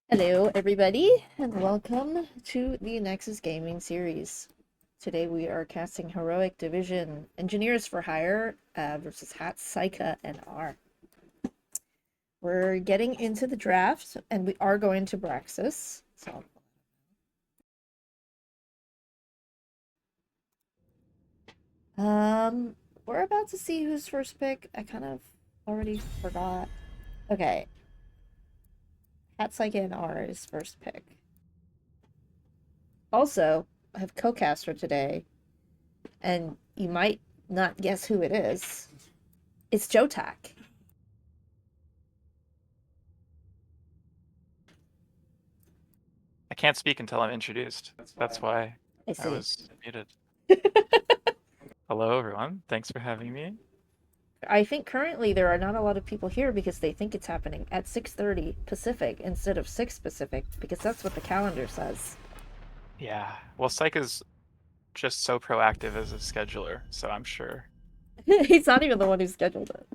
Hello, everybody, and welcome to the Nexus Gaming series. Today we are casting Heroic Division Engineers for Hire versus Hat, Saika, and R. We're getting into the draft, and we are going to Braxis. So, we're about to see who's first pick. I kind of already forgot. Okay, Hat, Saika, and R is first pick. Also, I have co-caster today, and you might not guess who it is. It's Jotak. I can't speak until I'm introduced. That's why I I see. was muted. Hello, everyone. Thanks for having me. I think currently there are not a lot of people here because they think it's happening at 6:30 Pacific instead of 6 Pacific because that's what the calendar says. Yeah, well, Psych is just so proactive as a scheduler, so I'm sure. He's not even the one who scheduled it.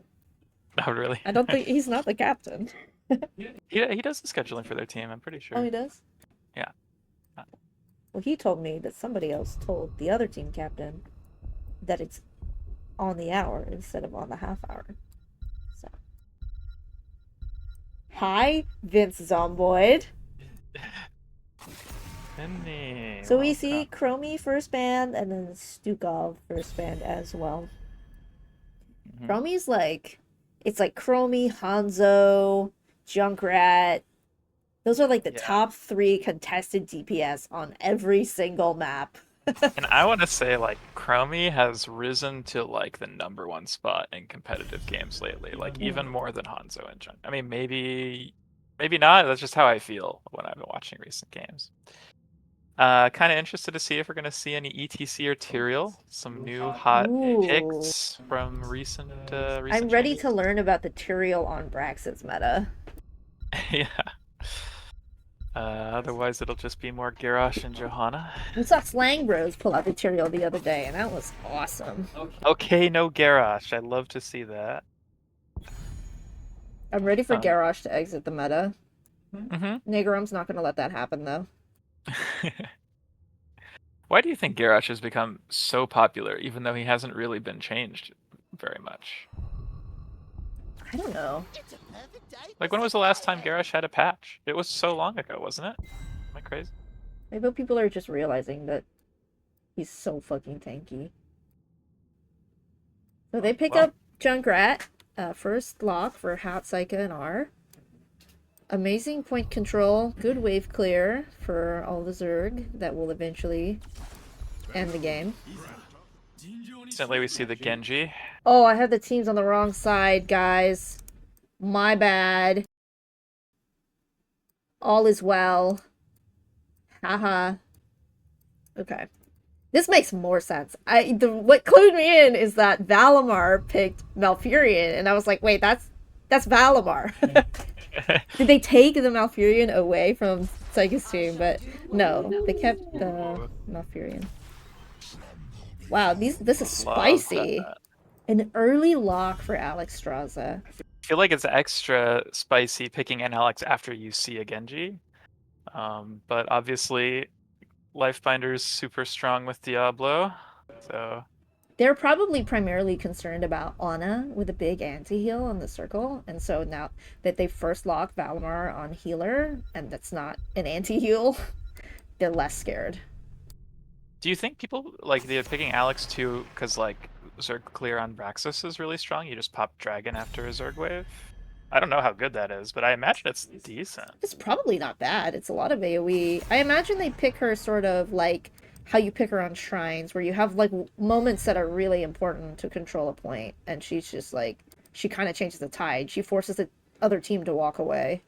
Oh, really? I don't think he's not the captain. He does the scheduling for their team, I'm pretty Oh, sure. he does? Yeah. Well, he told me that somebody else told the other team captain that it's on the hour instead of on the half hour. So, hi, Vince Zomboid. Penny, So we see welcome. Chromie first band and then Stukov first band as well. Mhm. Chromie's like, it's like Chromie, Hanzo, Junkrat. Those are like the Yeah. top three contested DPS on every single map. And I want to say, like, Chromie has risen to, like, the #1 spot in competitive games lately, like, even more than Hanzo and Junk. I mean, maybe not. That's just how I feel when I've been watching recent games. Kind of interested to see if we're going to see any ETC or Tyrael, some new hot Ooh. picks from recent I'm ready to changes. learn about the Tyrael on Brax's meta. Yeah. Otherwise, it'll just be more Garrosh and Johanna. We saw Slang Bros pull out the Tyrael the other day, and that was awesome. Okay, no Garrosh. I'd love to see that. I'm ready for Um, Garrosh to exit the meta. mhm. Nagarum's not going to let that happen, though. Why do you think Garrosh has become so popular, even though he hasn't really been changed very much? I don't know. Like, when was the last time Garrosh had a patch? It was so long ago, wasn't it? Am I crazy? Maybe people are just realizing that he's so fucking tanky. So they pick Well, up Junkrat, first lock for Hat, Saika, and R. Amazing point control, good wave clear for all the Zerg that will eventually end the game. recently we see the Genji. Oh, I have the teams on the wrong side, guys. My bad. All is well. Haha. Okay. This makes more sense. What clued me in is that Valimar picked Malfurion, and I was like, wait, that's Valimar. Did they take the Malfurion away from Psychic team? But no, they kept the Ooh, Malfurion. Wow, this is love that. spicy. An early lock for Alex Straza. I feel like it's extra spicy picking an Alex after you see a Genji. But obviously, Lifebinder's super strong with Diablo, so They're probably primarily concerned about Ana with a big anti-heal on the circle, and so now that they first lock Valimar on healer, and that's not an anti-heal, they're less scared. do you think people like they're picking Alex too because like Zerg clear on Braxis is really strong? You just pop Dragon after a Zerg wave? I don't know how good that is, but I imagine it's decent. It's probably not bad. It's a lot of AoE. I imagine they pick her sort of like how you pick her on shrines, where you have like moments that are really important to control a point, and she's just like she kind of changes the tide. She forces the other team to walk away.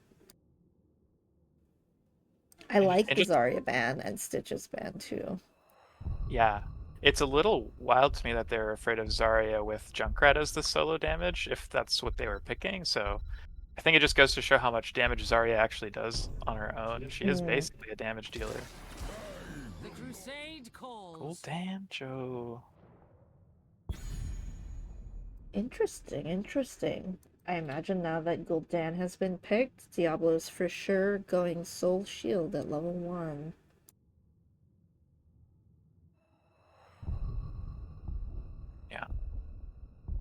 I like And the just Zarya ban and Stitch's ban too. yeah, it's a little wild to me that they're afraid of Zarya with Junkrat as the solo damage, if that's what they were picking. So I think it just goes to show how much damage Zarya actually does on her own. She is Mm. basically a damage dealer. The crusade calls. Cool, damn, Joe. Interesting, interesting. I imagine now that Gul'dan has been picked, Diablo's for sure going Soul Shield at level 1. Yeah.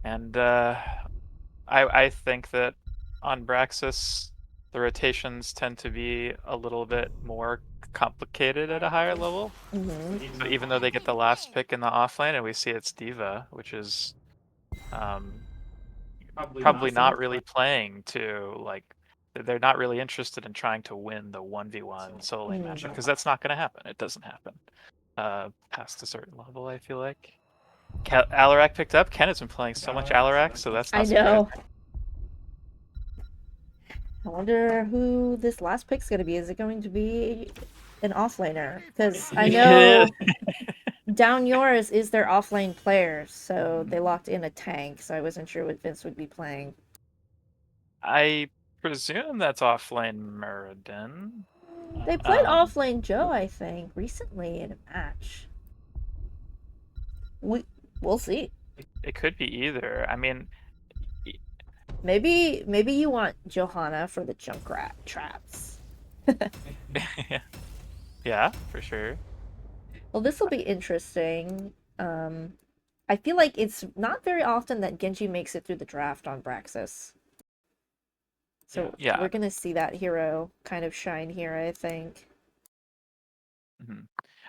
And I think that on Braxis, the rotations tend to be a little bit more complicated at a higher level. So even though they get the last pick in the offlane, and we see it's Diva, which is probably not really playing to like they're not really interested in trying to win the 1v1 solo lane matchup because that's not going to happen. It doesn't happen past a certain level, I feel like. Alarak picked up. Ken has been playing so much Alarak, so that's not I know. surprising. I wonder who this last pick's going to be. Is it going to be an offlaner? Because I know Down Yours is their offlane player, so they locked in a tank, so I wasn't sure what Vince would be playing. I presume that's offlane Muradin. They played offlane Joe, I think, recently in a match. We'll see. It could be either. I mean, maybe you want Johanna for the Junkrat traps. Yeah, for sure. Well, this will be interesting. I feel like it's not very often that Genji makes it through the draft on Braxis. So yeah, we're gonna see that hero kind of shine here, I think.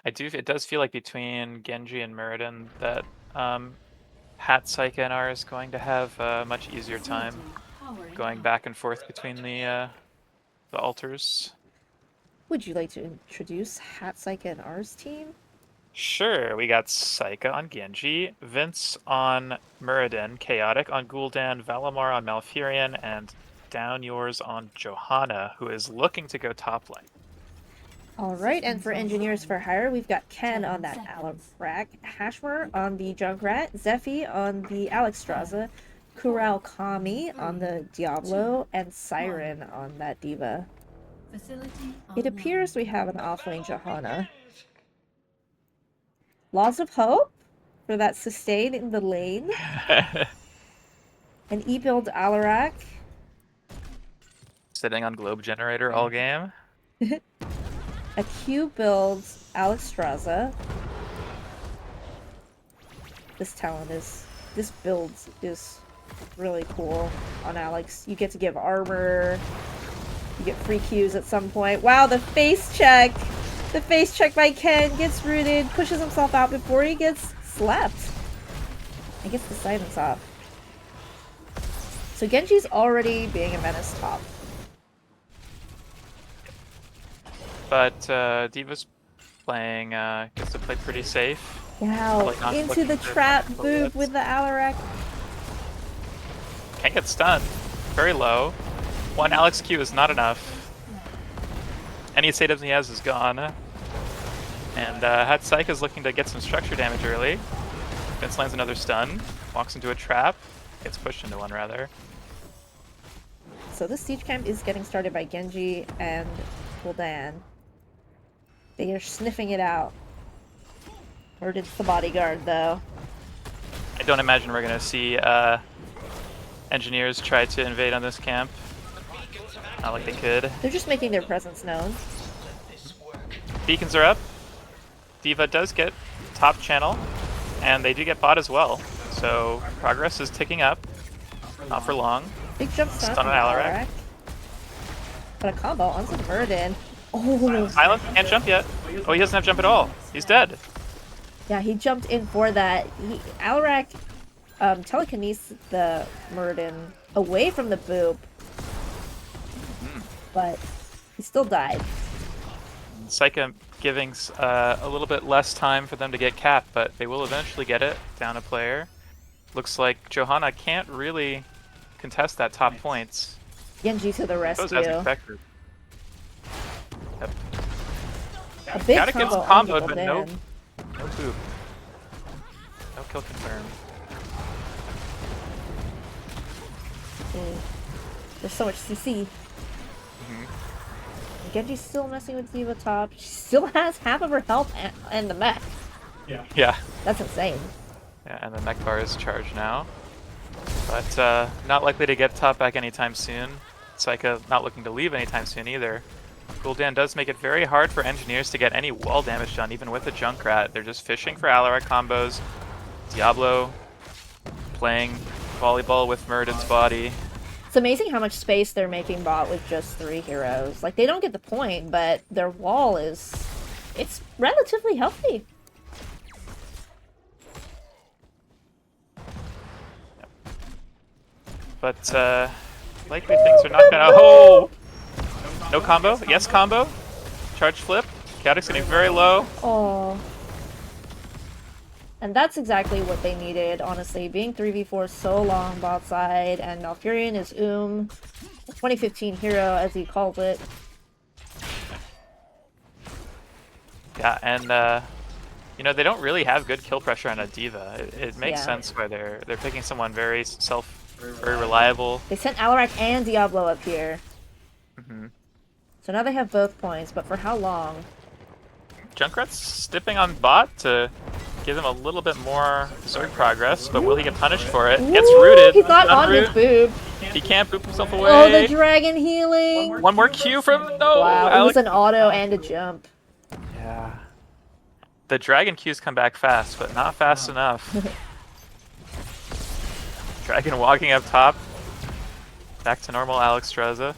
It does feel like between Genji and Muradin that Hat Saika and R is going to have a much easier time going back and forth between the altars. Would you like to introduce Hat Saika and R's team? Sure, we got Saika on Genji, Vince on Muradin, Chaotic on Gul'dan, Valimar on Malfurion, and Down Yours on Johanna, who is looking to go top lane. Alright, and for Engineers for Hire, we've got Ken on that Alarak, Hashmer on the Junkrat, Zephy on the Alexstrasza, Kural Kami on the Diablo, and Siren on that Diva. It appears we have an offlane Johanna. Laws of Hope for that sustain in the lane. An E-build Alarak. Sitting on Globe Generator all game. A Q build Alexstrasza. This build is really cool on Alex. You get to give armor. You get free Qs at some point. Wow, the face check! The face check by Ken gets rooted, pushes himself out before he gets slapped. And gets the silence off. So Genji's already being a menace top. But Diva's playing, gets to play pretty safe. Wow, into the trap boop with the Alarak. Can't get stunned. Very low. One Alex Q is not enough. Any save he has is gone. And Hat Saika is looking to get some structure damage early. Vince lands another stun. Walks into a trap. Gets pushed into one, rather. So this siege camp is getting started by Genji and Gul'dan. They are sniffing it out. Or it's the bodyguard, though. I don't imagine we're going to see engineers try to invade on this camp. Not like they could. They're just making their presence known. Beacons are up. Diva does get top channel, and they do get bot as well. So progress is ticking up. Not for long. Big jump stun on Alarak. But a combo on some Muradin. Oh! Silence can't jump yet. Oh, he doesn't have jump at all. He's dead. Yeah, he jumped in for that. Alarak telekinesis the Muradin away from the boop. But he still died. Saika giving a little bit less time for them to get capped, but they will eventually get it down a player. Looks like Johanna can't really contest that top points. Genji to the rescue. As expected. Yep. A big Gotta combo get comboed, on but Gul'dan. no boop. No kill confirmed. There's so much CC. Genji's still messing with Diva top. She still has half of her health and the mech. Yeah. That's insane. Yeah, and the mech bar is charged now. But not likely to get top back anytime soon. Saika not looking to leave anytime soon either. Gul'dan does make it very hard for engineers to get any wall damage done, even with the Junkrat. They're just fishing for Alarak combos. Diablo playing volleyball with Muradin's body. It's amazing how much space they're making bot with just 3 heroes. Like, they don't get the point, but their wall is... it's relatively healthy. But likely things are not gonna... Oh! No combo? Yes combo? Charge flip. Chaotic's getting very low. Oh. And that's exactly what they needed, honestly. Being 3v4 so long bot side, and Malfurion is a 2015 hero, as he calls it. Yeah, and you know, they don't really have good kill pressure on a diva. It makes Yeah. sense why they're picking someone very very reliable. They sent Alarak and Diablo up here. Hmm. So now they have both points, but for how long? Junkrat's stepping on bot to give him a little bit more Zerg progress, but will he get punished for it? Gets Ooh, rooted. He's not on his Unroot. boob. He can't boop himself away. Oh, the dragon healing! One more Q from no. Wow, it Alex. was an auto and a jump. Yeah. The dragon Qs come back fast, but not fast enough. Dragon walking up top. Back to normal Alex Streza.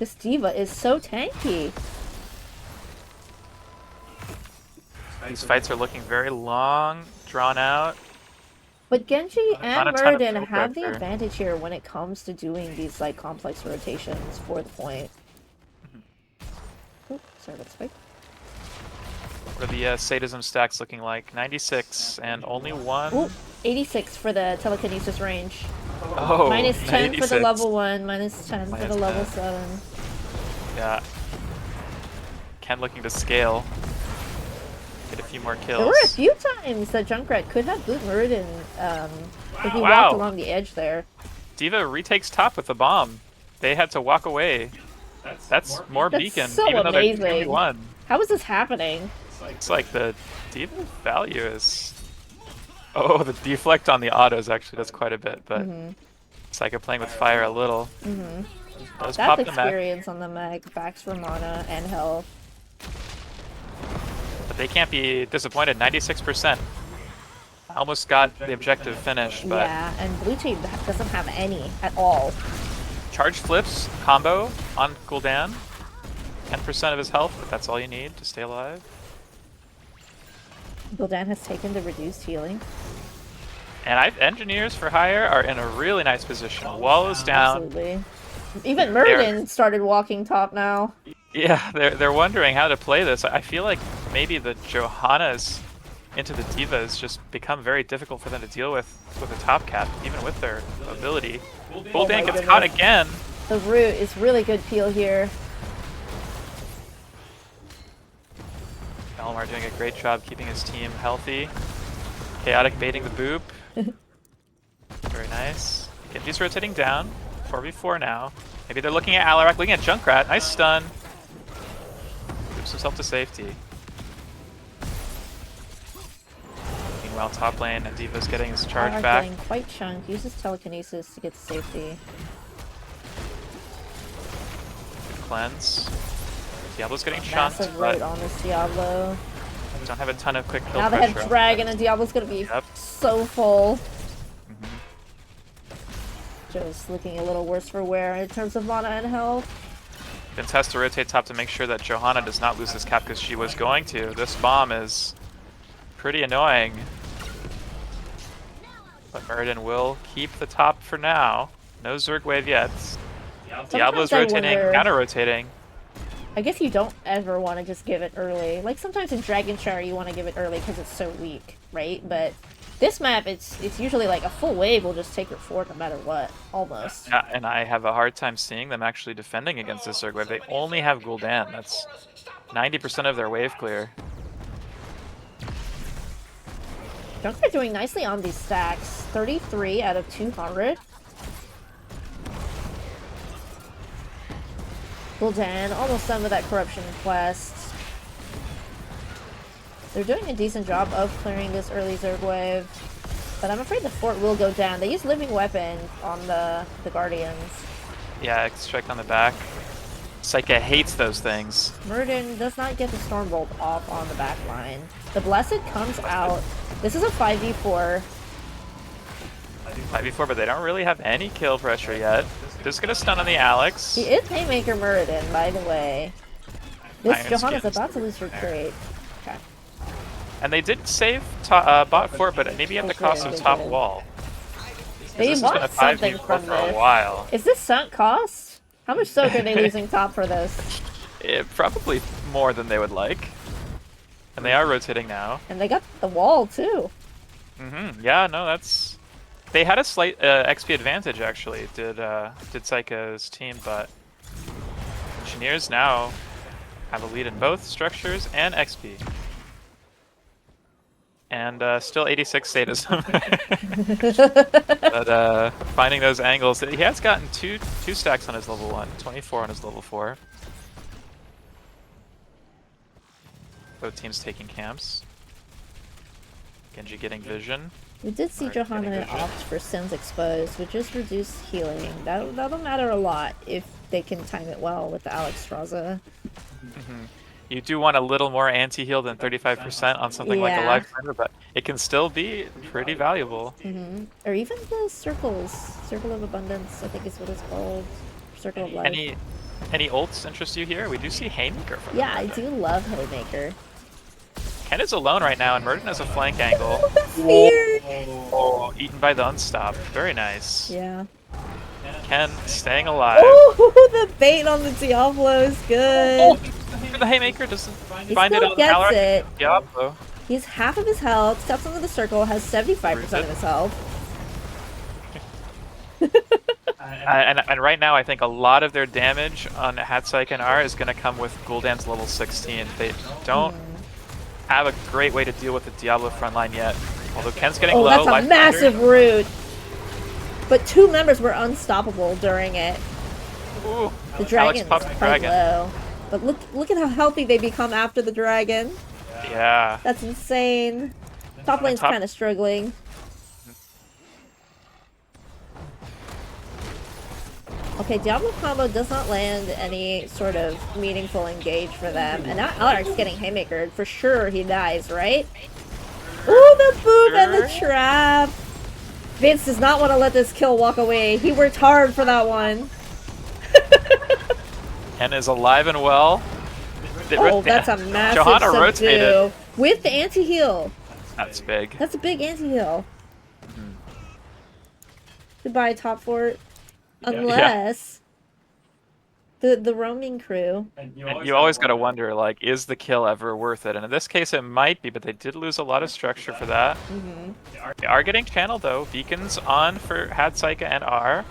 This diva is so tanky. These fights are looking very long, drawn out. But Genji and Not a ton of Muradin kill have the pressure. advantage here when it comes to doing these like complex rotations for the point. Ooh, sorry, that's fake. What are the sadism stacks looking like? 96 and only one. Ooh, 86 for the telekinesis range. Oh, Minus 10 for the 86. level 1, minus 10 for the Minus level 10. 7. Yeah. Ken looking to scale. Get a few more kills. There were a few times that Junkrat could have boot Muradin if he Wow. walked along the edge there. Diva retakes top with the bomb. They had to walk away. That's more That's beacon, so even though they're amazing. 2v1. How is this happening? It's like the Diva value is... Oh, the deflect on the autos actually does quite a bit, but it's like playing with fire a little. Does That's pop the mech, experience on the mech, backs for mana and health. but they can't be disappointed. 96%. Almost got the objective finished, but Yeah, and blue team doesn't have any at all. charge flips combo on Gul'dan. 10% of his health, but that's all you need to stay alive. Gul'dan has taken the reduced healing. And engineers for hire are in a really nice position. Wall is down. Absolutely. Even Muradin started walking top now. Yeah, they're wondering how to play this. I feel like maybe the Johannas into the Diva has just become very difficult for them to deal with a top cap, even with their ability. Gul'dan gets caught again. The root is really good peel here. Elmar doing a great job keeping his team healthy. Chaotic baiting the boop. Very nice. Genji's rotating down. 4v4 now. Maybe they're looking at Alarak, looking at Junkrat. Nice stun. Boops himself to safety. Meanwhile, top lane, and Diva's getting his charge Alarak back. getting quite chunked. Uses telekinesis to get to safety. Good cleanse. Diablo's getting chunked, Massive but root on this Diablo. don't have a ton of quick kill Now they pressure. have Dragon and Diablo's gonna be Yep. so full. Mhm. Just looking a little worse for wear in terms of mana and health. Vince has to rotate top to make sure that Johanna does not lose this cap because she was going to. This bomb is pretty annoying. But Muradin will keep the top for now. No Zerg wave yet. Diablo's I rotating, wonder- counter-rotating. I guess you don't ever want to just give it early. Like sometimes in Dragon Shower you want to give it early because it's so weak, right? But this map, it's usually like a full wave will just take your fort no matter what, almost. Yeah, and I have a hard time seeing them actually defending against this Zerg wave. They only have Gul'dan. That's 90% of their wave clear. Junkrat doing nicely on these stacks. 33 out of 200. Gul'dan almost done with that corruption quest. They're doing a decent job of clearing this early Zerg wave. But I'm afraid the fort will go down. They use living weapon on the Guardians. Yeah, strike on the back. Saika hates those things. Murden does not get the Stormbolt off on the back line. The Blessed comes out. This is a 5v4. 5v4, but they don't really have any kill pressure yet. Just gonna stun on the Alex. He is Haymaker Murden, by the way. This Iron Johanna's Skin's about to lose her crate. Okay. And they did save bot fort, but maybe at the cost of top wall. They This has want been a something 5v4 from for a this. while. Is this sunk cost? How much soak are they losing top for this? Probably more than they would like. And they are rotating now. And they got the wall too. Yeah, no, that's... They had a slight XP advantage, actually, did Saika's team, but... Engineers now have a lead in both structures and XP. And still 86 statism. But finding those angles, he has gotten two stacks on his level 1, 24 on his level 4. Both teams taking camps. Genji getting vision. We did see Johanna opt for Sins Exposed, which is reduced healing. That'll matter a lot if they can time it well with the Alex Straza. You do want a little more anti-heal than 35% on something like a Lifetimer, but it can still be pretty valuable. Or even the circles. Circle of Abundance, I think is what it's called. Circle of Life. Any ults interest you here? We do see Haymaker from Yeah, I do love Haymaker. Ken is alone right now, and Murden has a flank angle. Fear! Oh, eaten by the unstop. Very nice. Yeah. Ken staying alive. Oh, the bait on the Diablo is good. The Haymaker doesn't He find it still on gets Alex. it. Diablo. He's half of his health, steps into the circle, has 75% of his health. And right now, I think a lot of their damage on Hatsaika and R is going to come with Gul'dan's level 16. They don't have a great way to deal with the Diablo frontline yet. Although Ken's getting low. That's a Life massive Thunder. root. But two members were unstoppable during it. Ooh, The dragon popped is the quite dragon. low. But look at how healthy they become after the dragon. Yeah. That's insane. Top lane's kind of struggling. Okay, Diablo combo does not land any sort of meaningful engage for them. And now Alex getting Haymakered. For sure he dies, right? Ooh, the boom and the trap! Vince does not want to let this kill walk away. He worked hard for that one. Ken is alive and well. Oh, that's a massive Johanna subdue. rotated. With the anti-heal. That's big. That's a big anti-heal. Goodbye, top fort. Unless the roaming crew. And you always gotta wonder, like, is the kill ever worth it? And in this case, it might be, but they did lose a lot of structure for that. They are getting channeled, though. Beacons on for Hatsaika and R.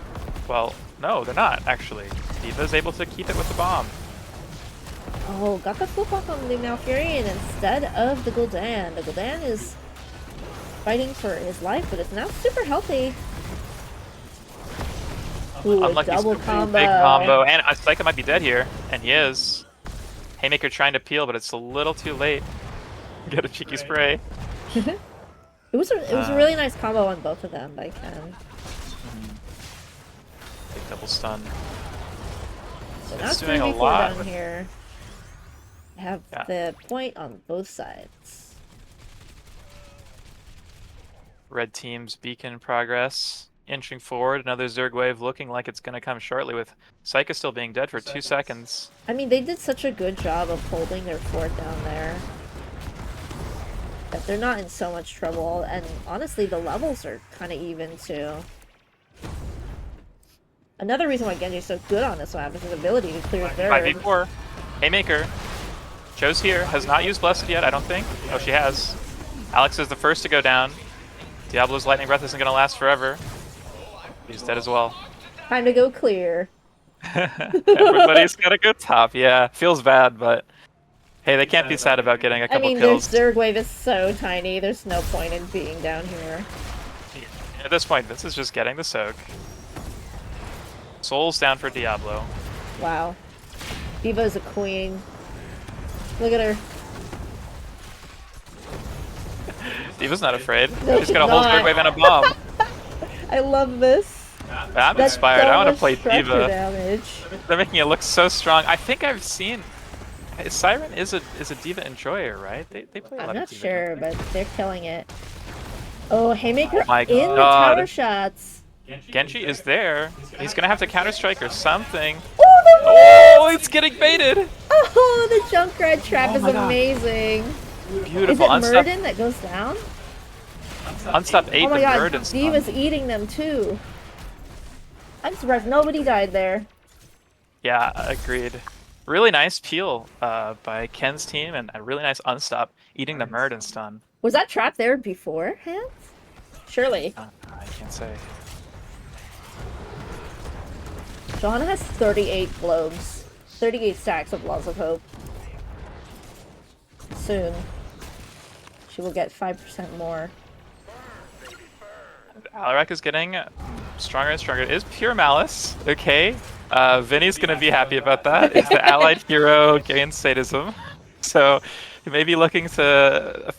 Well, no, they're not, actually. Diva's able to keep it with the bomb. Oh, got the flip off on the Malfurion instead of the Gul'dan. The Gul'dan is fighting for his life, but it's now super healthy. Ooh, Unlucky double super combo. big combo. And Saika might be dead here, and he is. Haymaker trying to peel, but it's a little too late. Get a cheeky spray. It was a really nice combo on both of them by Ken. Big double stun. So now It's doing a 3v4 lot down with- here. I have the point on both sides. Red team's beacon progress. Inching forward, another Zerg wave looking like it's going to come shortly with Saika still being dead for 2 seconds. I mean, they did such a good job of holding their fort down there that they're not in so much trouble, and honestly, the levels are kind of even too. Another reason why Genji's so good on this map is his ability to clear Zerg. 5v4. Haymaker. Joe's here. Has not used Blessed yet, I don't think. Oh, she has. Alex is the first to go down. Diablo's Lightning Breath isn't going to last forever. He's dead as well. Time to go clear. Everybody's got to go top. Yeah, feels bad, but hey, they can't be sad about getting a I couple mean, kills. their Zerg wave is so tiny, there's no point in being down here. At this point, this is just getting the soak. Soul's down for Diablo. Wow. Diva's a queen. Look at her. D.Va's not afraid. No, She's got a whole not. third wave and a bomb. I love this. I'm That's inspired. so I want to much play structure D.Va. damage. They're making it look so strong. I think I've seen. Siren is a D.Va enjoyer, right? They play a lot I'm not of D.Va. sure, but they're killing it. Oh, Haymaker Oh my in the God. tower shots. Genji is there. He's gonna have to counter strike or something. Oh, the Oh, it's getting baited. Oh, the Junkrat trap Oh is my God. amazing. Beautiful. Is it Unstop, Murden that goes down? Unstop 8 Oh my the god, bird and D.Va's eating them too. I'm surprised nobody died there. Yeah, agreed. Really nice peel by Ken's team and a really nice unstop eating the Murd and stun. Was that trap there beforehand? Surely. I can't say. Johanna has 38 globes. 38 stacks of Laws of Hope. Soon. She will get 5% more. Alarak is getting stronger and stronger. It is pure malice. Okay. Vinny's gonna be happy about that. If the allied hero gains sadism. So he may be looking to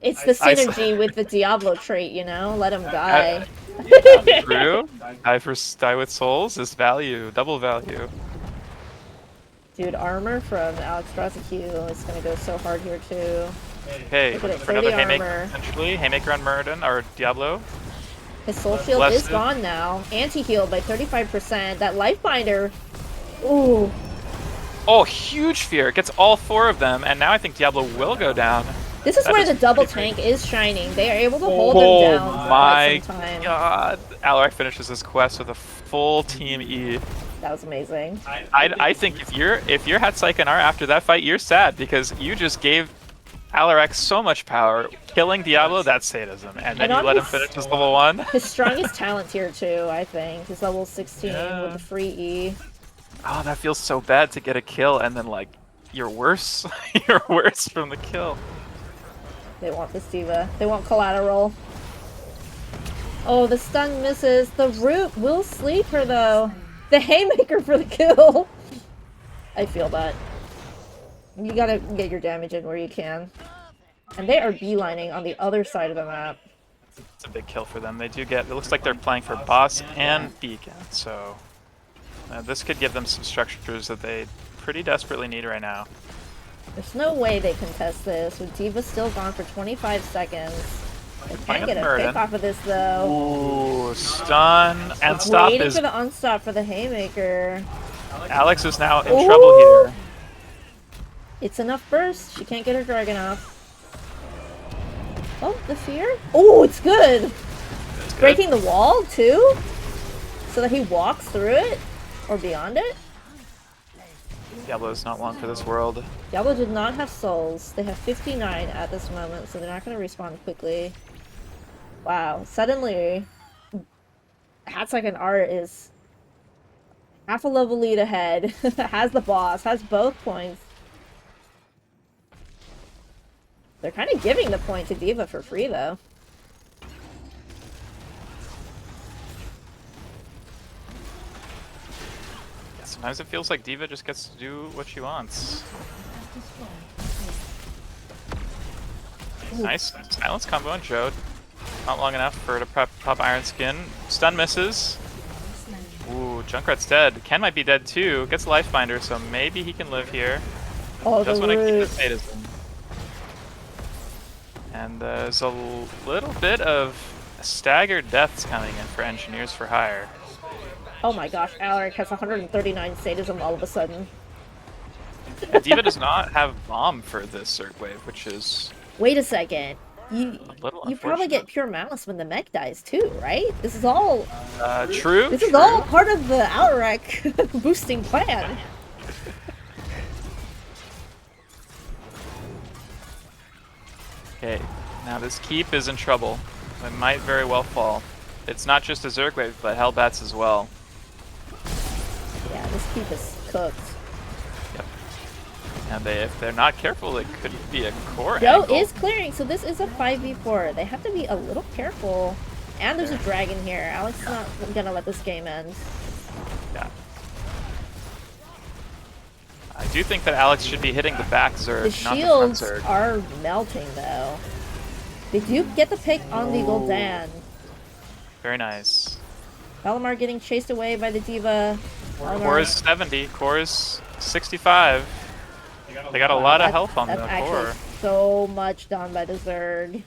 It's the synergy with the Diablo trait, you know? Let him die. True. Die with souls is value, double value. Dude, armor from Alex Prosecute is gonna go so hard here too. Okay, Look at it, for another 30 haymaker armor. potentially. Haymaker on Murden or Diablo. His soul shield Blessed. is gone now. Anti-heal by 35%. That life binder. Ooh. Oh, huge fear. It gets all 4 of them, and now I think Diablo will go down. This is That where is the double pretty tank is shining. They are able to hold them down for my quite some time. god. Alarak finishes his quest with a full team E. That was amazing. I think if you're Hatsaika and R after that fight, you're sad because you just gave Alarak so much power. Killing Diablo, that's sadism. And then And you let him his- finish his level 1. His strongest talent here too, I think, is level 16 Yeah. with the free E. Oh, that feels so bad to get a kill and then like you're worse. You're worse from the kill. They want this D.Va. They want collateral. Oh, the stun misses. The root will sleep her though. The haymaker for the kill. I feel that. You gotta get your damage in where you can. And they are beelining on the other side of the map. It's a big kill for them. They do get. It looks like they're playing for boss and beacon, so this could give them some structures that they pretty desperately need right now. There's no way they contest this with D.Va still gone for 25 seconds. They can't get a Murden. pick off of this though. Ooh, stun and stop Waiting is. for the unstop for the haymaker. Alex is now in Ooh. trouble here. It's enough burst. She can't get her dragon off. Oh, the fear? Oh, it's good. That's good. Breaking the wall too, so that he walks through it or beyond it. Diablo's not long for this world. Diablo did not have souls. They have 59 at this moment, so they're not going to respond quickly. Wow. Suddenly, Hatsaika and Art is half a level lead ahead. Has the boss, has both points. They're kind of giving the point to D.Va for free, though. Sometimes it feels like D.Va just gets to do what she wants. Nice silence combo on Jode. Not long enough for her to pop Iron Skin. Stun misses. Ooh, Junkrat's dead. Ken might be dead too. Gets Life Binder, so maybe he can live here. Oh, Just the want to keep root. his sadism. And there's a little bit of staggered deaths coming in for Engineers for Hire. Oh my gosh, Alaric has 139 sadism all of a sudden. D.Va does not have bomb for this Zerg wave, which is Wait a second. a little You probably unfortunate. get pure malice when the mech dies too, right? This is all True. This is true. all part of the Alaric boosting plan. Okay, now this keep is in trouble. It might very well fall. It's not just a Zerg wave, but Hellbats as well. Yeah, this keep is cooked. And if they're not careful, it could be a core Joe angle. is clearing, so this is a 5v4. They have to be a little careful. And there's a dragon here. Alex is not gonna let this game end. Yeah. I do think that Alex should be hitting the back Zerg, The not shields the front Zerg. are melting though. They do get the pick on the Gul'dan. Very nice. Valimar getting chased away by the D.Va. Core is 70. Core is 65. They got a lot of health on the That's actually core. so much done by the Zerg.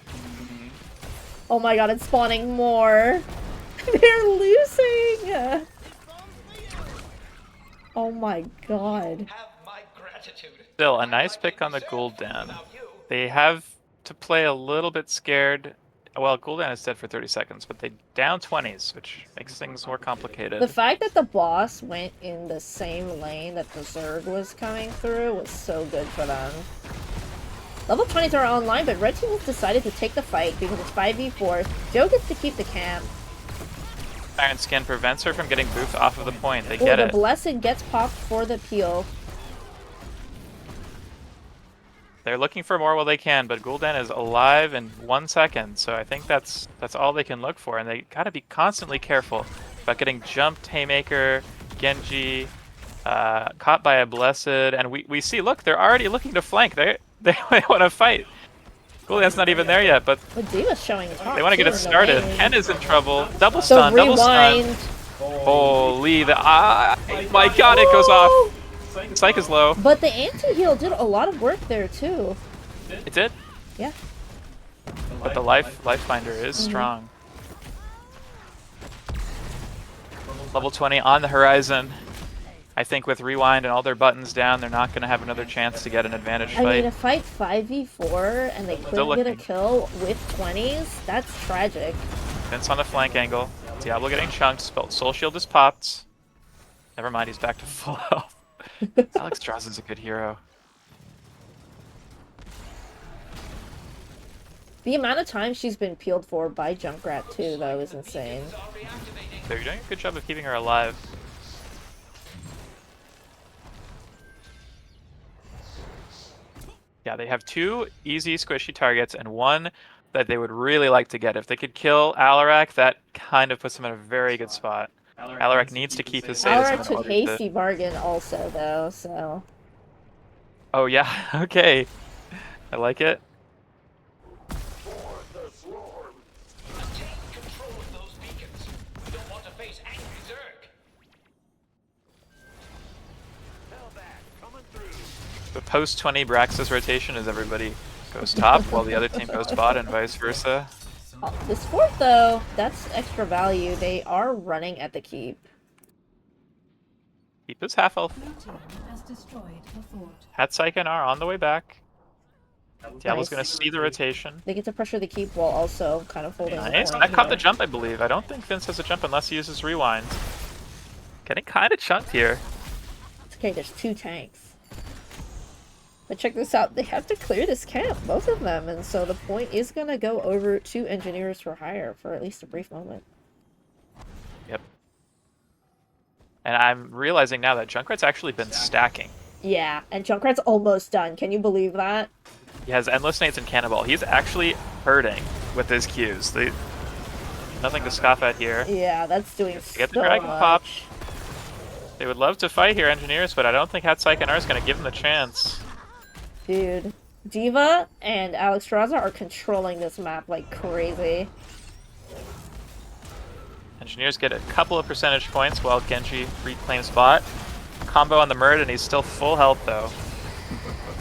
Oh my god, it's spawning more. They're losing. Oh my god. Still, a nice pick on the Gul'dan. They have to play a little bit scared. Well, Gul'dan is dead for 30 seconds, but they down 20s, which makes things more complicated. The fact that the boss went in the same lane that the Zerg was coming through was so good for them. Level 20s are online, but Red Team has decided to take the fight because it's 5v4. Joe gets to keep the camp. Iron Skin prevents her from getting boofed off of the point. They get the it. Blessed gets popped for the peel. They're looking for more while they can, but Gul'dan is alive in 1 second, so I think that's all they can look for, and they gotta be constantly careful about getting jumped, Haymaker, Genji, caught by a Blessed, and we see, look, they're already looking to flank. They want to fight. Gul'dan's not even there yet, but D.Va's showing top they want to get it too, started. Ken is in trouble. Double stun, the double stun. rewind. Holy, my god, it goes off. Psych is low. But the anti-heal did a lot of work there too. It did? Yeah. But the life finder is strong. Level 20 on the horizon. I think with rewind and all their buttons down, they're not going to have another chance to get an advantage fight. I mean, a fight 5v4 and they couldn't get a kill with 20s, that's tragic. Vince on the flank angle. Diablo getting chunked. Soul Shield is popped. Never mind, he's back to full health. Alex Strauss is a good hero. The amount of time she's been peeled for by Junkrat too, though, is insane. They're doing a good job of keeping her alive. Yeah, they have 2 easy squishy targets and 1 that they would really like to get. If they could kill Alarak, that kind of puts them in a very good spot. Alarak needs to keep his sadism. Alarak took hasty bargain also, though, so... Oh yeah, okay. I like it. The post-20 Braxis rotation is everybody goes top while the other team goes bot and vice versa. This fort, though, that's extra value. They are running at the keep. Keep is half health. Hat Saika are on the way back. Diablo's gonna see the rotation. They get to pressure the keep while also kind of holding Nice. the I caught the jump, I believe. I don't think Vince has a jump unless he uses rewind. Getting kind of chunked here. It's okay, there's 2 tanks. But check this out, they have to clear this camp, both of them, and so the point is going to go over to Engineers for Hire for at least a brief moment. Yep. And I'm realizing now that Junkrat's actually been stacking. Yeah, and Junkrat's almost done. Can you believe that? He has Endless Nades and Cannonball. He's actually hurting with his Qs. Nothing to scoff at here. Yeah, that's doing so Get the Dragon much. Pop. They would love to fight here, Engineers, but I don't think Hat Psych and R is going to give them the chance. Dude, D.Va and Alex Straza are controlling this map like crazy. Engineers get a couple of percentage points while Genji reclaims bot. Combo on the Murd, and he's still full health though.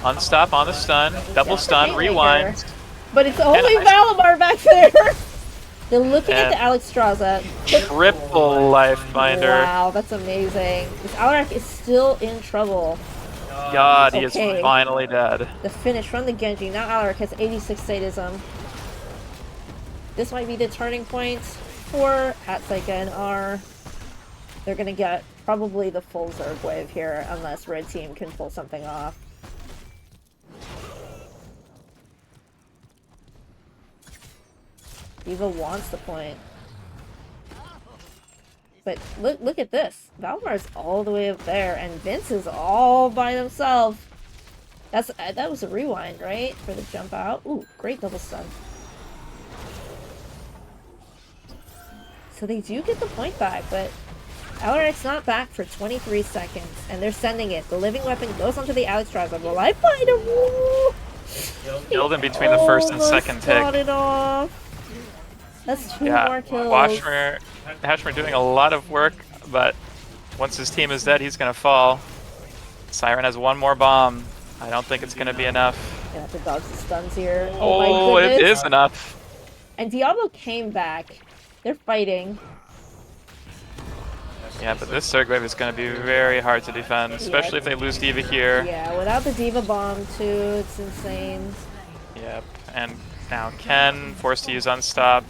Unstop on the stun, double stun, rewind. But it's only And Valimar back there! They're looking at the Alex Straza. Triple life finder. Wow, that's amazing. This Alarak is still in trouble. God, he is finally dead. The finish from the Genji. Now Alarak has 86 sadism. This might be the turning point for Hat Saika and R. They're gonna get probably the full Zerg wave here unless Red Team can pull something off. D.Va wants the point. But look at this. Valimar's all the way up there, and Vince is all by himself. That was a rewind, right? For the jump out. Ooh, great double stun. So they do get the point back, but Alarak's not back for 23 seconds, and they're sending it. The living weapon goes onto the Alex Driver. The life finder. Woo! Killed him between the first and Almost second got tick. it off. That's 2 Yeah, more kills. Hashmer doing a lot of work, but once his team is dead, he's gonna fall. Siren has 1 more bomb. I don't think it's gonna be enough. Gonna have to dodge the stuns here. Oh, Oh my it goodness. is enough. And Diablo came back. They're fighting. Yeah, but this Zerg wave is gonna be very hard to defend, especially if they lose D.Va here. Yeah, without the D.Va bomb too, it's insane. Yep, and now Ken forced to use Unstop.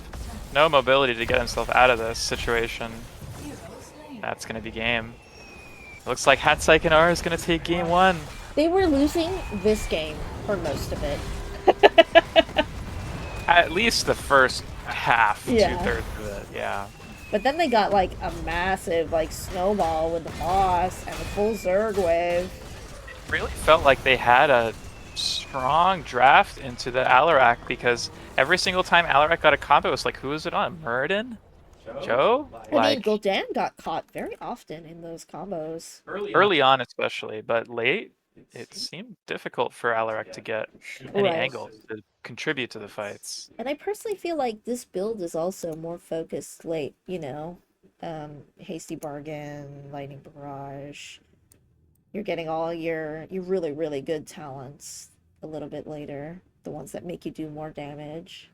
No mobility to get himself out of this situation. That's gonna be game. Looks like Hatsaik and R is gonna take game 1. They were losing this game for most of it. At least the first half, Yeah. 2/3 of it, yeah. But then they got like a massive like snowball with the boss and the full Zerg wave. It really felt like they had a strong draft into the Alarak because every single time Alarak got a combo, it was like, who was it on? Muradin? Joe? I mean, Gul'dan got caught very often in those combos. Early on especially, but late, it seemed difficult for Alarak to get any Right. angles to contribute to the fights. And I personally feel like this build is also more focused late, Hasty Bargain, Lightning Barrage. You're getting all your really, really good talents a little bit later. The ones that make you do more damage.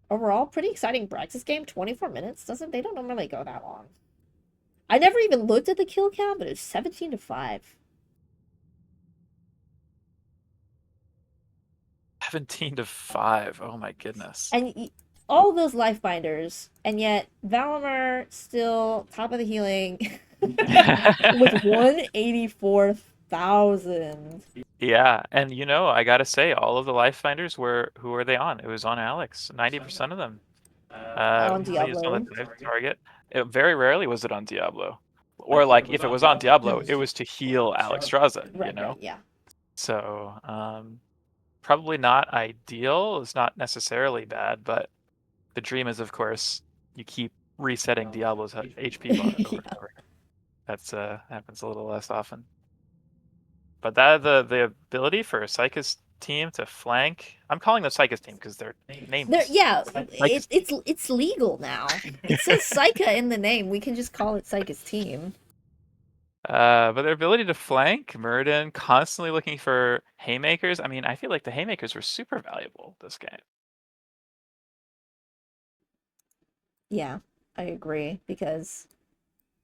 Overall, pretty exciting Braxis game. 24 minutes. They don't normally go that long. I never even looked at the kill count, but it's 17-5. 17-5. Oh my goodness. And all those life binders, and yet Valimar still top of the healing with 184,000. Yeah, and I gotta say, all of the life finders who were they on? It was on Alex. 90% of them. On They used Diablo. on the dive target. Very rarely was it on Diablo. Or like if it was on Diablo, it was to heal Alexstrasza, Right, yeah. So, probably not ideal. It's not necessarily bad, but the dream is, of course, you keep resetting Diablo's HP bar over and over. That's happens a little less often. But the ability for Saika's team to flank, I'm calling them Saika's team because they're named. It's legal now. It says Saika in the name. We can just call it Saika's team. But their ability to flank, Muradin, constantly looking for haymakers. I mean, I feel like the haymakers were super valuable this game. Yeah, I agree, because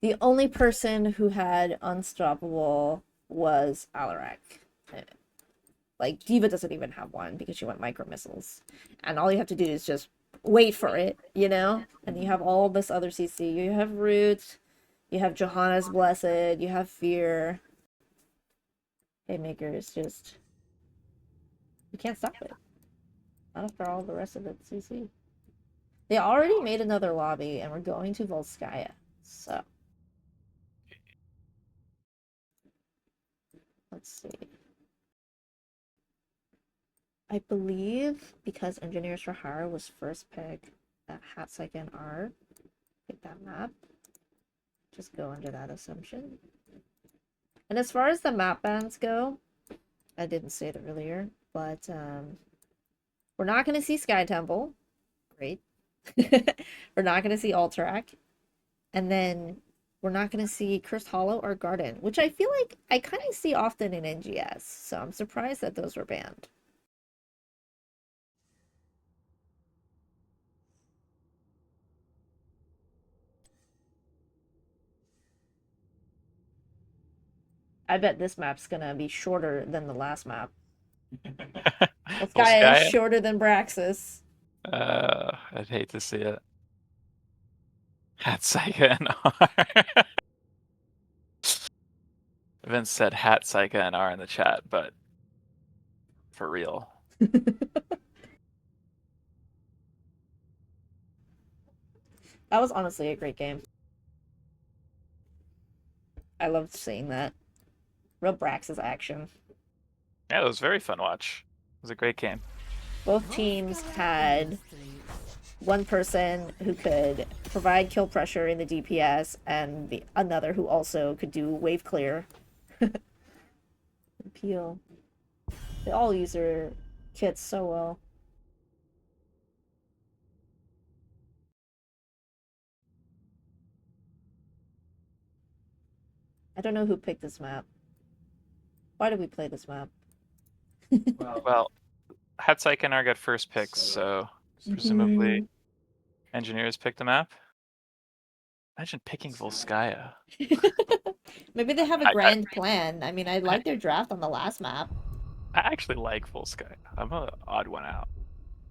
the only person who had unstoppable was Alarak. Like, D.Va doesn't even have one because she went micro missiles. And all you have to do is just wait for it, And you have all this other CC. You have Root, you have Johanna's Blessed, you have Fear. Haymaker is just... You can't stop it. Not after all the rest of the CC. They already made another lobby, and we're going to Volskaya. So... Let's see. I believe because Engineers for Hire was first pick, that Hatsaik and R pick that map. Just go under that assumption. And as far as the map bans go, I didn't say it earlier, but we're not going to see Sky Temple. Great. We're not going to see Alterac. And then we're not going to see Cursed Hollow or Garden, which I feel like I kind of see often in NGS. So I'm surprised that those were banned. I bet this map's gonna be shorter than the last map. This guy is shorter than Braxis. I'd hate to see it. Hat Saika and R. Vince said Hat Saika and R in the chat, but for real. That was honestly a great game. I loved seeing that. Real Braxis action. Yeah, it was very fun to watch. It was a great game. Both teams had one person who could provide kill pressure in the DPS and another who also could do wave clear. Peel. They all use their kits so well. I don't know who picked this map. Why did we play this map? Well, Hatsaik and I got first picks, so presumably engineers picked the map. Imagine picking Volskaya. Maybe they have a grand plan. I mean, I like their draft on the last map. I actually like Volskaya. I'm an odd one out.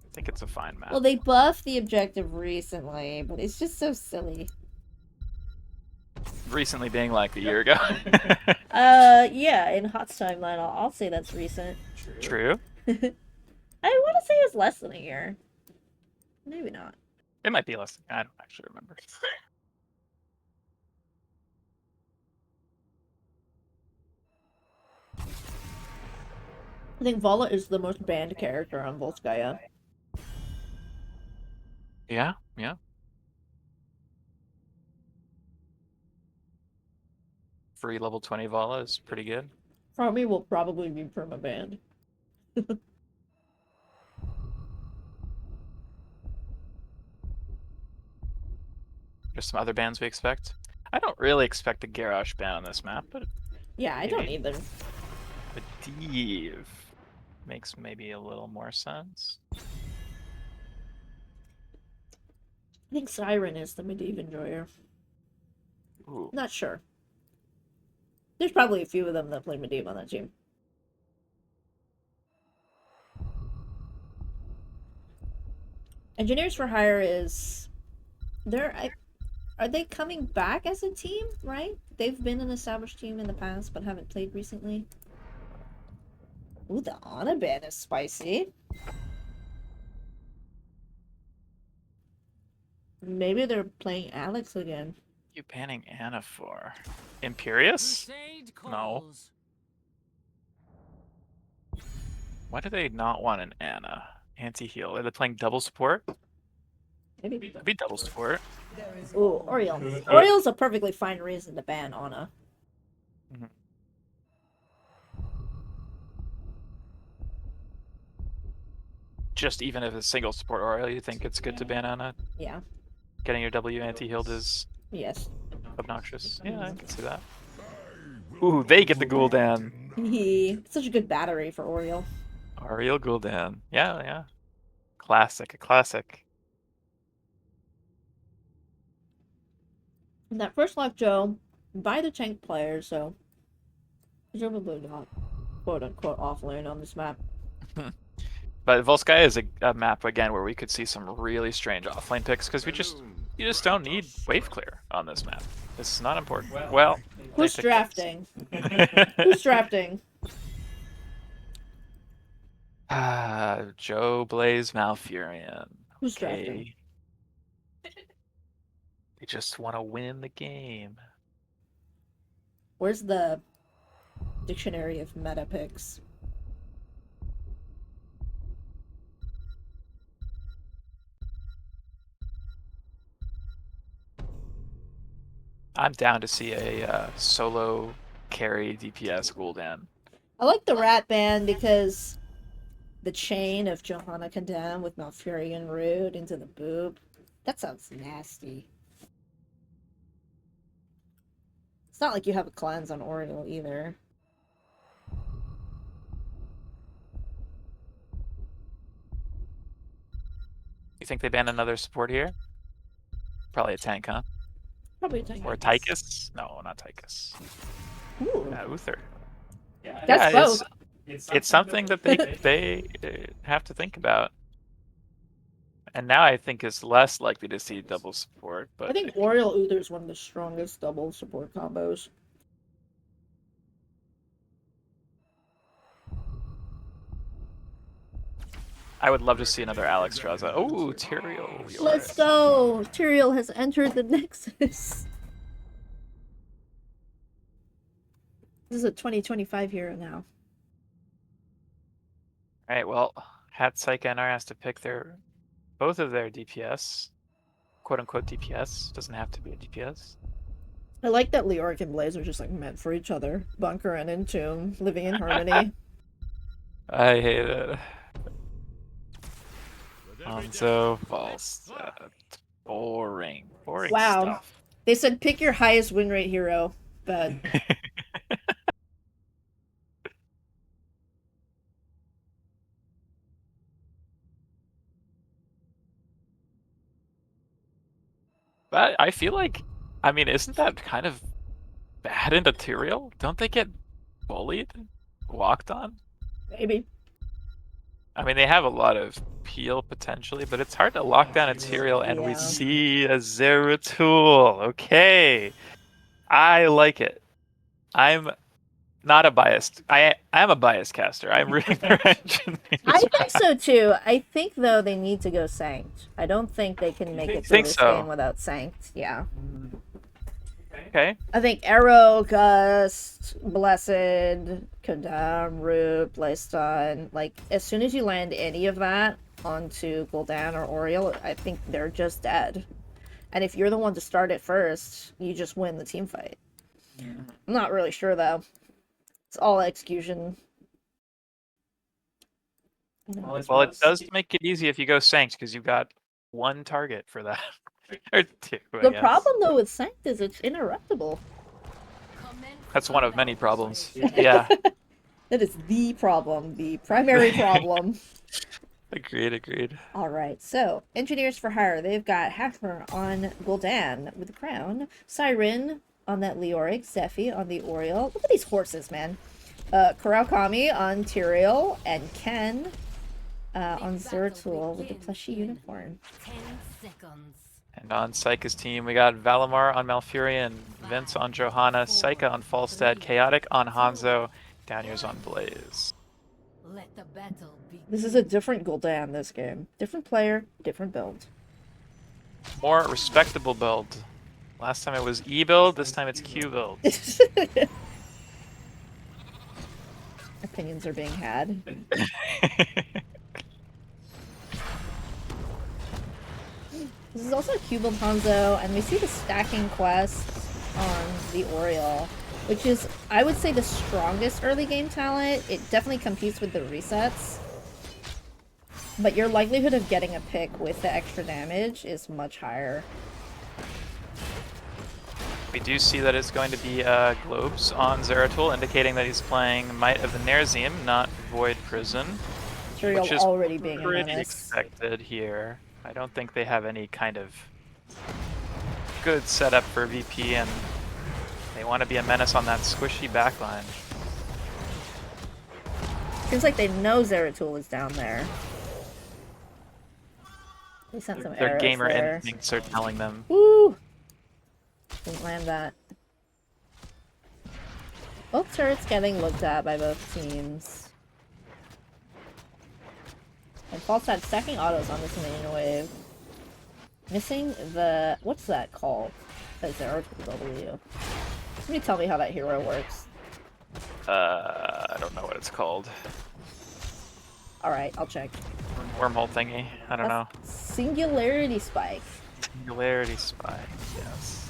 I think it's a fine map. Well, they buffed the objective recently, but it's just so silly. Recently being like a year ago. Yeah, in Hot's timeline, I'll say that's recent. True. I want to say it's less than a year. Maybe not. It might be less. I don't actually remember. I think Vala is the most banned character on Volskaya. Yeah, yeah. Free level 20 Vala is pretty good. Probably will probably be perma-banned. There's some other bans we expect. I don't really expect a Garrosh ban on this map, but Yeah, I don't either. the Div makes maybe a little more sense. I think Siren is the Medivh enjoyer. Ooh. Not sure. There's probably a few of them that play Medivh on that team. Engineers for Hire is... Are they coming back as a team, right? They've been an established team in the past, but haven't played recently. Ooh, the Ana ban is spicy. Maybe they're playing Alex again. You banning Anna for? Imperious? Crusade No. calls. Why do they not want an Anna? Anti-heal. Are they playing double support? Maybe. It'd be double support. Ooh, Oriole. Oriole's a perfectly fine reason to ban Ana. Mm-hmm. Just even if it's single support Oriole, you think it's good to ban Anna? Yeah. Getting your W anti-healed is Yes. obnoxious. Yeah, I can see that. Ooh, they get the Gul'dan. It's such a good battery for Oriole. Ariel Gul'dan. Yeah, yeah. Classic, a classic. And that first life Joe by the tank player, so presumably not quote unquote offlane on this map. But Volskaya is a map again where we could see some really strange offlane picks because you just don't need wave clear on this map. This is not important. Well, Who's drafting? Who's drafting? Joe Blaze Malfurion. Who's drafting? They just want to win the game. Where's the dictionary of meta picks? I'm down to see a solo carry DPS Gul'dan. I like the rat band because the chain of Johanna Condemn with Malfurion Root into the boob. That sounds nasty. It's not like you have a cleanse on Oriole either. You think they ban another support here? Probably a tank, huh? Probably a tank. Or a Tychus? No, not Tychus. Ooh. Uther. That's both. It's something that they have to think about. And now I think is less likely to see double support. But I think Oriole Uther is one of the strongest double support combos. I would love to see another Alex Draza. Oh, Tyrael. Let's go! Tyrael has entered the Nexus. This is a 2025 hero now. Alright, well, Hatsaika and I has to pick both of their DPS. Quote unquote DPS. Doesn't have to be a DPS. I like that Leoric and Blaze are just like meant for each other. Bunker and Entomb, living in harmony. I hate it. So false. Boring. Boring Wow. stuff. They said pick your highest win rate hero, but But I feel like, I mean, isn't that kind of bad in Ethereal? Don't they get bullied? Walked on? maybe. I mean, they have a lot of peel potentially, but it's hard to lock down Ethereal, and we Yeah. see a Zeratul. Okay. I like it. I'm not a biased. I am a biased caster. I'm rooting for Engine. I think so too. I think though they need to go Sanked. I don't think they can make it through think this so? game without Sanked. Yeah. Okay. I think Arrow, Gust, Blessed, Condemn, Root, Blaystun, like as soon as you land any of that onto Gul'dan or Oriel, I think they're just dead. And if you're the one to start it first, you just win the team fight. I'm not really sure though. It's all execution. Well, it does make it easy if you go Sanked, because you've got one target for that. Or two, I The guess. problem though with Sanked is it's interruptible. That's one of many problems. Yeah. That is the problem, the primary problem. Agreed. Alright, so, Engineers for Hire. They've got Hacker on Gul'dan with the crown, Siren on that Leoric, Zephy on the Oriole. Look at these horses, man. Kurakami on Tyrael, and Ken on Zeratul with the plushy unicorn. 10 seconds. And on Saika's team, we got Valimar on Malfurion, Vince on Johanna, Saika on Falstad, Chaotic on Hanzo, Downier's on Blaze. Let the battle begin. This is a different Gul'dan this game. Different player, different build. More respectable build. Last time it was E build, this time it's Q build. Opinions are being had. This is also a Q build Hanzo, and we see the stacking quest on the Oriole, which is, I would say, the strongest early game talent. It definitely competes with the resets, but your likelihood of getting a pick with the extra damage is much higher. We do see that it's going to be Globes on Zeratul, indicating that he's playing Might of the Nerzim, not Void Prison. Tyrael Which is already being a pretty menace. expected here. I don't think they have any kind of good setup for VP, and they want to be a menace on that squishy backline. Seems like they know Zeratul is down there. They sent some Their arrows gamer there. instincts are telling them. Woo! Didn't land that. Both turrets getting looked at by both teams. And Falstad stacking autos on this main wave. Missing the... what's that called? That Zeratul W. Somebody tell me how that hero works. I don't know what it's called. Alright, I'll check. Wormhole thingy. I don't know. Singularity Spike. Singularity Spike, yes.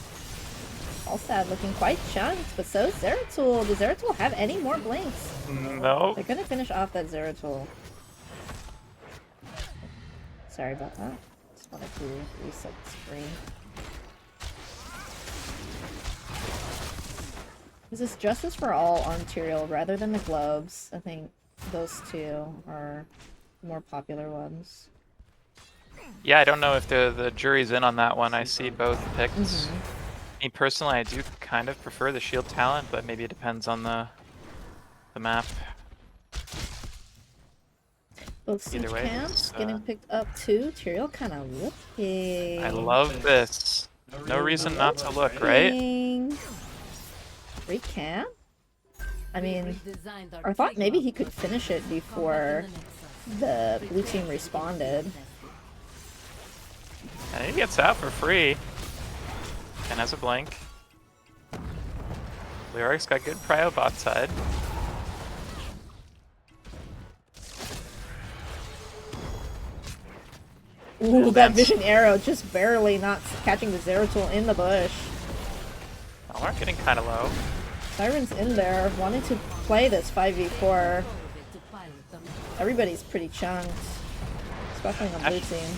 Falstad looking quite chunked, but so is Zeratul. Does Zeratul have any more blinks? No. They're gonna finish off that Zeratul. Sorry about that. Just wanted to reset the screen. This is Justice for All on Tyrael rather than the globes. I think those two are more popular ones. Yeah, I don't know if the jury's in on that one. I see both picked. Me personally, I do kind of prefer the shield talent, but maybe it depends on the map. Both siege Either way, camps it's, getting picked up too. Tyrael kind of looking. I love this. No reason not to look, right? Free camp? I mean, I thought maybe he could finish it before the blue team responded. And he gets out for free. And has a blink. Leoric's got good prio bot side. Ooh, that vision arrow just barely not catching the Zeratul in the bush. Malmark getting kind of low. Siren's in there, wanting to play this 5v4. Everybody's pretty chunked, especially on the blue team.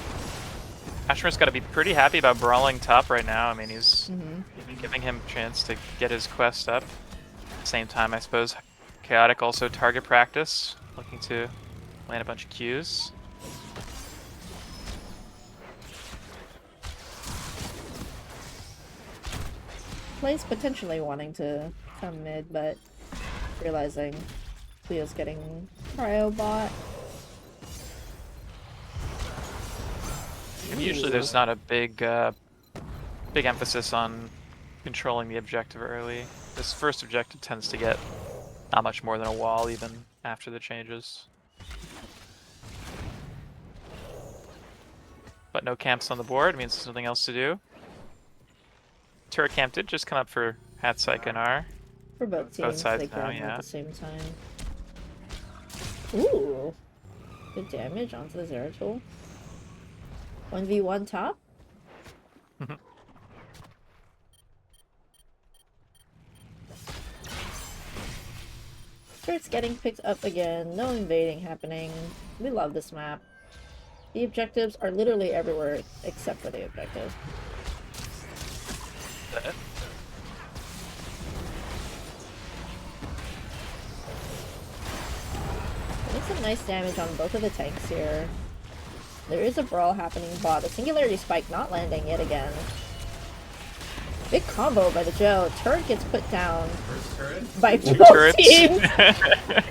Ashmer's got to be pretty happy about brawling top right now. I mean, he's Mm-hmm. giving him a chance to get his quest up. At the same time, I suppose, Chaotic also target practice, looking to land a bunch of Qs. Play's potentially wanting to come mid, but realizing Cleo's getting cryo bot. And usually there's not a big emphasis on controlling the objective early. This first objective tends to get not much more than a wall even after the changes. But no camps on the board means there's nothing else to do. Turret camp did just come up for Hat Saika and R. For both teams, sides they now, grab yeah. at the same time. Ooh! Good damage onto the Zeratul. 1v1 top? Turret's getting picked up again, no invading happening. We love this map. The objectives are literally everywhere except for the objective. Getting some nice damage on both of the tanks here. There is a brawl happening bot. The Singularity Spike not landing yet again. Big combo by the Joe. Turret gets put down by both teams.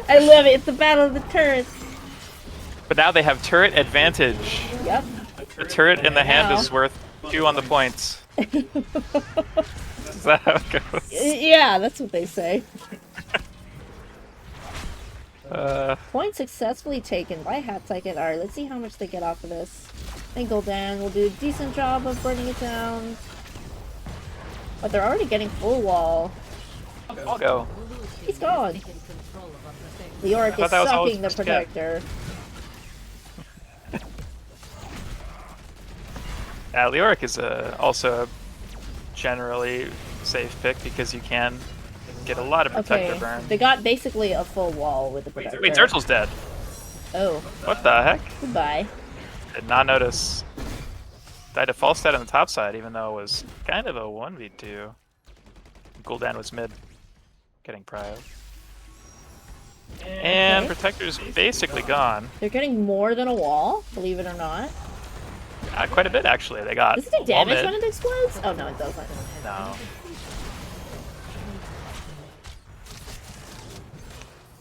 I love it. It's the battle of the turrets. But now they have turret advantage. Yep. The turret in the hand is worth 2 on the points. Is that how it goes? Yeah, that's what they say. Point successfully taken by Hat Saika. Alright, let's see how much they get off of this. I think Gul'dan will do a decent job of burning it down. But they're already getting full wall. I'll go. He's gone. Taken control of our protector. Leoric is that was always sucking the first get. protector. Leoric is also a generally safe pick because you can get a lot of protector Okay, burn. they got basically a full wall with the protector. Wait, Zertul's dead. Oh, What the heck? goodbye. Did not notice. Died to false stat on the top side, even though it was kind of a 1v2. Gul'dan was mid, getting prio. And protector's basically gone. They're getting more than a wall, believe it or not. Quite a bit actually. They got Does it do wall damage mid. when it explodes? Oh no, it doesn't. No.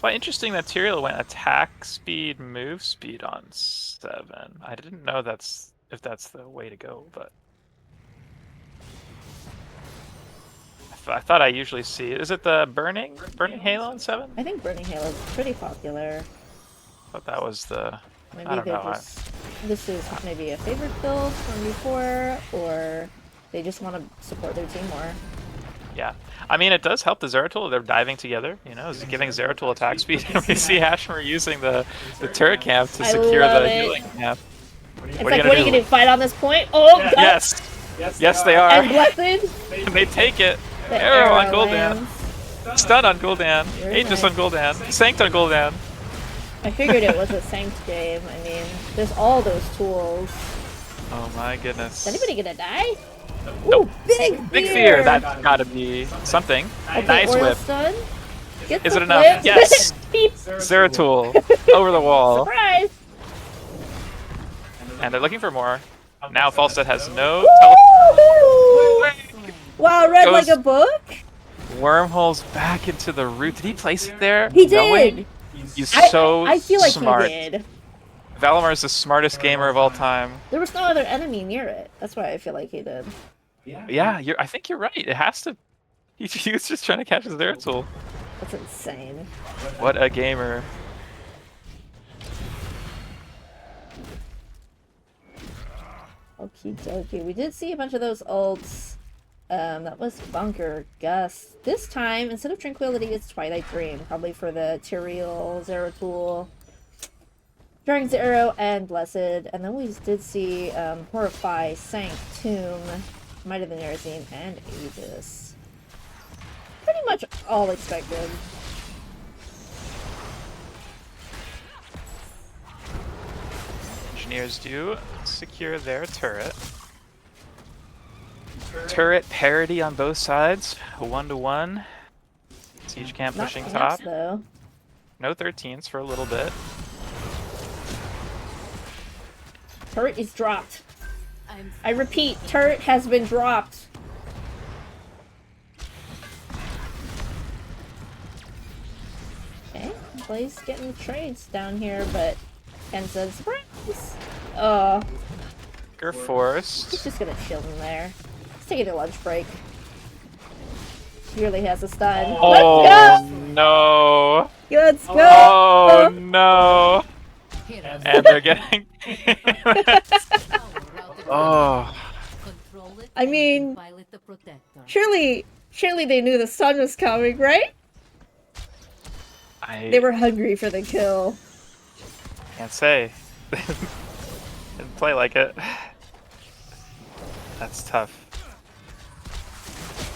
Well, interesting that Tyrael went attack speed, move speed on 7. I didn't know if that's the way to go, but I thought I usually see. Is it the burning Halo on 7? I think Burning Halo is pretty popular. I thought that was the. Maybe I don't they know. just this is maybe a favorite build from before, or they just want to support their team more. Yeah, I mean it does help the Zeratul. They're diving together. You know, it's giving Zeratul attack speed. And we see Hashmer using the turret camp to secure love the it. healing camp. It's like, what are you gonna do? Fight on this point? Oh, Yes, yes they are. and Blessed. And they take it. The Arrow on arrow Gul'dan. lands. Stun on Gul'dan. Very Aegis nice. on Gul'dan. Sanct on Gul'dan. I figured it was a Saint game. I mean, there's all those tools. Oh my goodness. Is anybody gonna die? Nope. Ooh, big Big fear. That's gotta be something. Okay, Nice oil whip. Stun. Get Is the it enough? flip. Yes. Beep. Zeratul over the wall. Surprise! And they're looking for more. Now Falstad has no Woo! Wow, read Goes- like a book? wormholes back into the root. Did he place it there? He knowing? did. He's so I feel like smart. he did. Valimar is the smartest gamer of all time. There was no other enemy near it. That's why I feel like he did. Yeah, I think you're right. It has to. He was just trying to catch his Zeratul. That's insane. What a gamer. Okie dokie. We did see a bunch of those ults. That was Bunker, Gus. This time, instead of Tranquility, it's Twilight Dream. Probably for the Tyrael, Zeratul, Dragon's Arrow, and Blessed. And then we did see Horrify, Sanct, Tomb, Might of the Nerazine, and Aegis. Pretty much all expected. engineers do secure their turret. Turret parity on both sides, 1-to-1. Siege camp Not pushing camps, top. though. No 13s for a little bit. Turret is dropped. I'm I repeat, turret has been dropped. Okay, Blaze getting trades down here, but Ken says surprise. You're He's forced. just gonna chill in there. He's taking a lunch break. He really has a stun. Oh Let's no! go! Let's go! Oh no! heroes. And they're getting. Oh. Control it I and you mean, can pilot the protector. surely they knew the sun was coming, right? They were hungry for the kill. Can't say. Didn't play like it. That's tough.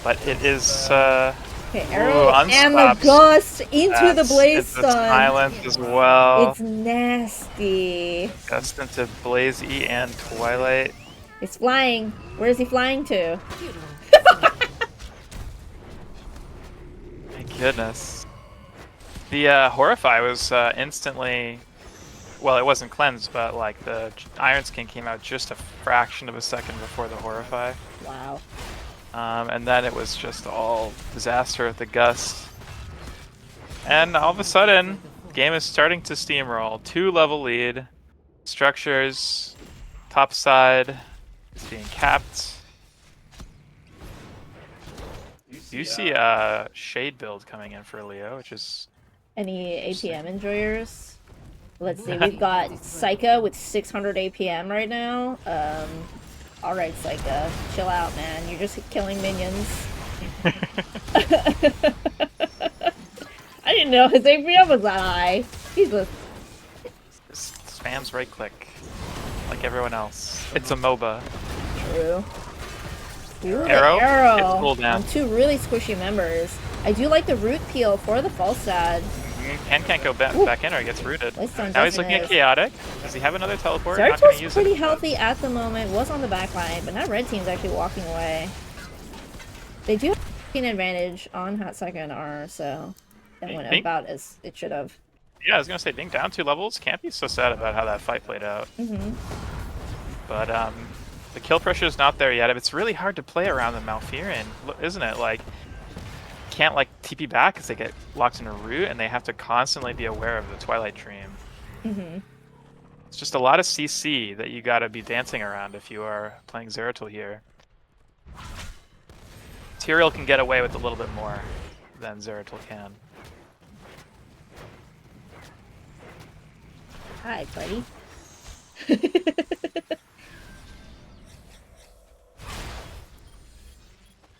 But it is. Okay, arrow Ooh, and the unstops. gust into the blaze It's a stun. silence as well. It's nasty. Gust into Blaze E and Twilight. It's flying. Where is he flying to? My goodness. The Horrify was instantly. Well, it wasn't cleansed, but like the Iron Skin came out just a fraction of a second before the Horrify. Wow. And then it was just all disaster with the Gust. And all of a sudden, game is starting to steamroll. 2-level lead. Structures. Top side is being capped. You see a Shade build coming in for Leo, which is... Any APM enjoyers? Let's see, we've got Saika with 600 APM right now. Alright, Saika, chill out, man. You're just killing minions. I didn't know his APM was that high. Jesus. Just spams right click. Like everyone else. It's a MOBA. True. Ooh, the Arrow? arrow. It's cooldown. On two really squishy members. I do like the root peel for the Falstad. Ken can't go back in or he gets rooted. Blaze Now he's looking at Chaotic. Does he have another teleport? Not gonna Zerator's use pretty it. healthy at the moment, was on the back line, but now red team's actually walking away. They do have an advantage on Hot Saika and R, so it went Bing. about as it should have. Yeah, I was gonna say being down 2 levels can't be so sad about how that fight played out. But the kill pressure is not there yet. It's really hard to play around the Malfurion, isn't it? Like, can't like TP back because they get locked in a root, and they have to constantly be aware of the Twilight Dream. It's just a lot of CC that you gotta be dancing around if you are playing Zeratul here. Tyrael can get away with a little bit more than Zeratul can. Hi, buddy.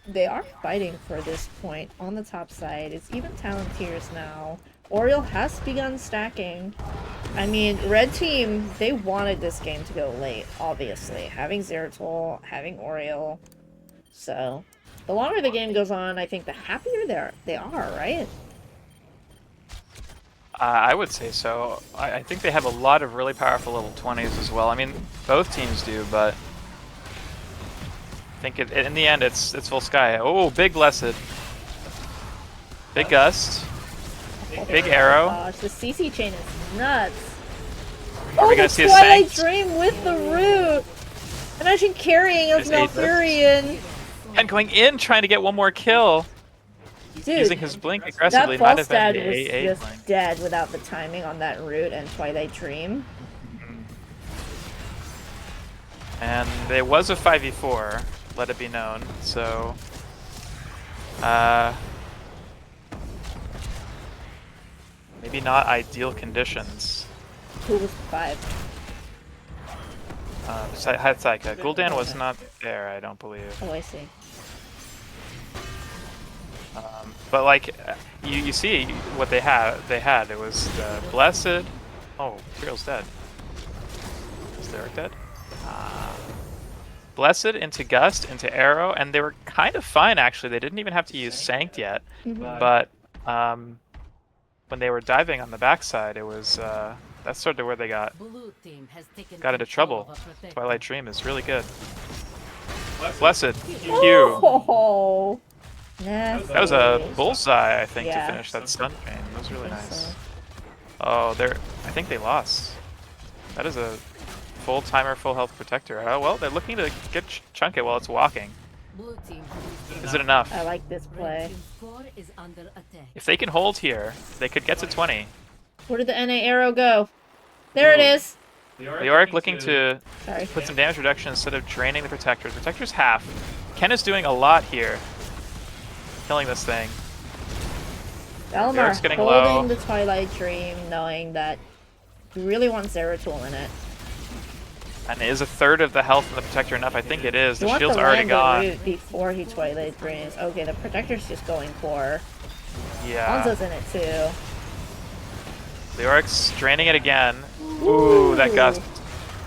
They are fighting for this point on the top side. It's even Talontiers now. Oriole has begun stacking. I mean, red team, they wanted this game to go late, obviously. Having Zeratul, having Oriole. So, the longer the game goes on, I think the happier they are, right? I would say so. I think they have a lot of really powerful level 20s as well. I mean, both teams do, but I think in the end it's full sky. Oh, big Blessed. Big Gust. Big Arrow. Gosh, the CC chain is nuts. Are we Oh, gonna the see a Twilight Sanct? Dream with the root! Imagine carrying as There's 8 Malfurion. And going in, trying to get one more kill. Dude, Using his blink that aggressively, might have been Falstad the was AA just blink. dead without the timing on that root and Twilight Dream. And there was a 5v4, let it be known, so... maybe not ideal conditions. Who was 5? Saika. Gul'dan was not there, I don't believe. Oh, I see. But like, you see what they had. It was the Blessed. Oh, Tyrael's dead. Is Derek dead? Blessed into Gust into Arrow, and they were kind of fine actually. They didn't even have to use Sanct yet, but when they were diving on the backside, it was That's sort of where they got Blue team has taken into control trouble. of a protector. Twilight Dream is really good. Blessed Q. Oh, That was a bullseye, I think, Yeah. to finish that stun chain. That was really I think nice. so. Oh, I think they lost. That is a full timer, full health protector. Oh, well, they're looking to chunk it while it's walking. Blue team Is it enough? I like this Red play. team's core is under attack. If they can hold here, they could get to 20. Where did the NA arrow go? There it Ooh. is. The Auric looking to Sorry. put some damage reduction instead of draining the protectors. Protector's half. Ken is doing a lot here. Killing this thing. Valamar Eric's getting holding low. the Twilight Dream, knowing that he really wants Zeratul in it. And is a third of the health in the protector enough? I think it is. He The wants shield's to already land the gone. root before he Twilight Dreams. Okay, the Protector's just going for. Yeah. Hanzo's in it too. The Auric's draining it again. Ooh, that gust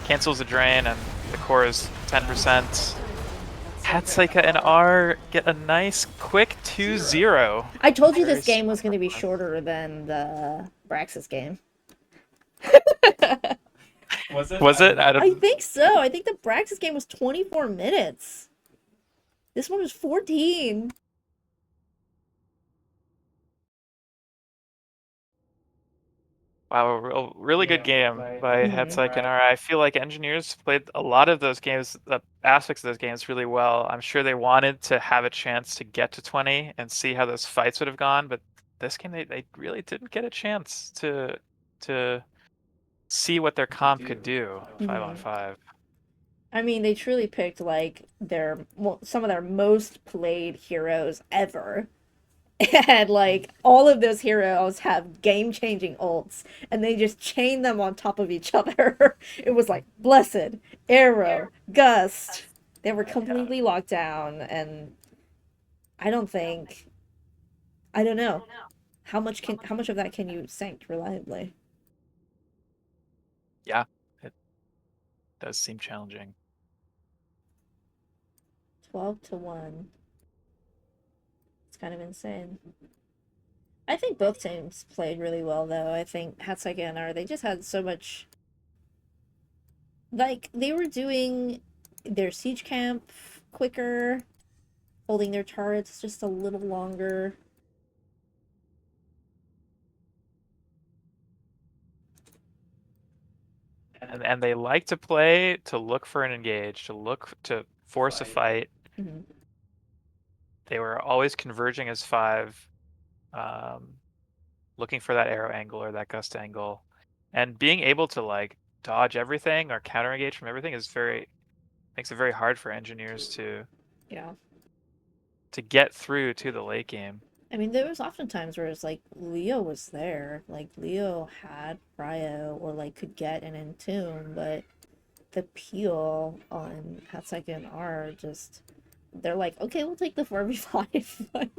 cancels the drain, and the core is 10%. Saika and R get a nice, quick 2-0. I told you this Very game was going to be shorter than the Braxis game. Was it? I think so. I think the Braxis game was 24 minutes. This one was 14. Wow, really good game by Saika and R. I feel like engineers played a lot of those games, the aspects of those games really well. I'm sure they wanted to have a chance to get to 20 and see how those fights would have gone, but this game they really didn't get a chance to see what their comp could do 5-on-5. I mean, they truly picked like some of their most played heroes ever. And like all of those heroes have game-changing ults, and they just chain them on top of each other. It was like Blessed, Arrow, Gust. They were completely locked down, and I don't know how much of that can you sanct reliably. Yeah, it does seem challenging. 12-1. It's kind of insane. I think both teams played really well, though. I think Hatsuki and R, they just had so much. Like, they were doing their siege camp quicker, holding their turrets just a little longer. And they like to play to look for an engage, to force a fight. Mm-hmm. They were always converging as 5, looking for that arrow angle or that gust angle, and being able to like dodge everything or counter engage from everything makes it very hard for engineers to get through to the late game. I mean, there was often times where it's like Leo was there, like Leo had Cryo or like could get an Entomb, but the peel on Hatsuki and R just they're like, okay, we'll take the 4v5. Like,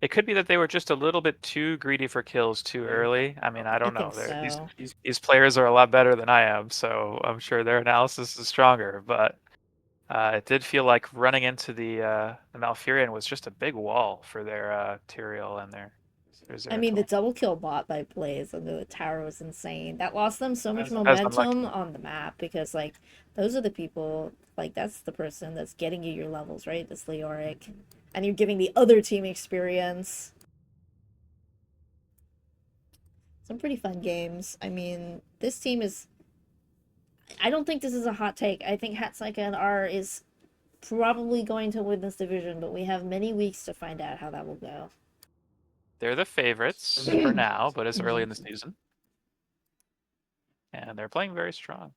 it could be that they were just a little bit too greedy for kills too early. I mean, I don't know. think so. These players are a lot better than I am, so I'm sure their analysis is stronger. But it did feel like running into the Malfurion was just a big wall for their Tyrael and their I mean, the Zeratul. double kill bot by Blaze under the tower was insane. That lost them so much As momentum unlucky. on the map because, like, those are the people, like, that's the person that's getting you your levels, right? That's Leoric. And you're giving the other team experience. Some pretty fun games. I mean, this team is. I don't think this is a hot take. I think Hatsuki and R is probably going to win this division, but we have many weeks to find out how that will go. They're the favorites for now, but it's early in the season. And they're playing very strong.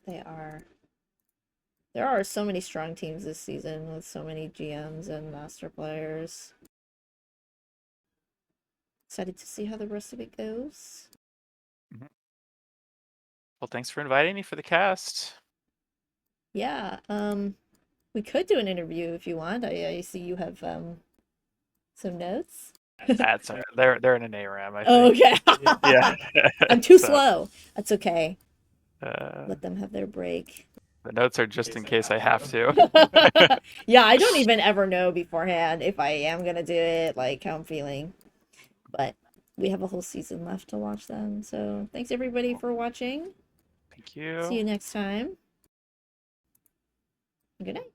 They are. There are so many strong teams this season with so many GMs and master players. Excited to see how the rest of it goes. Well, thanks for inviting me for the cast. Yeah, we could do an interview if you want. I see you have some notes. That's they're in an ARAM, I think. Oh, okay. Yeah. I'm too So, slow. That's okay. Uh, Let them have their break. the notes are just in case I have to. Yeah, I don't even ever know beforehand if I am gonna do it, like how I'm feeling. But we have a whole season left to watch them. So thanks everybody for watching. Thank you. See you next time. Good night.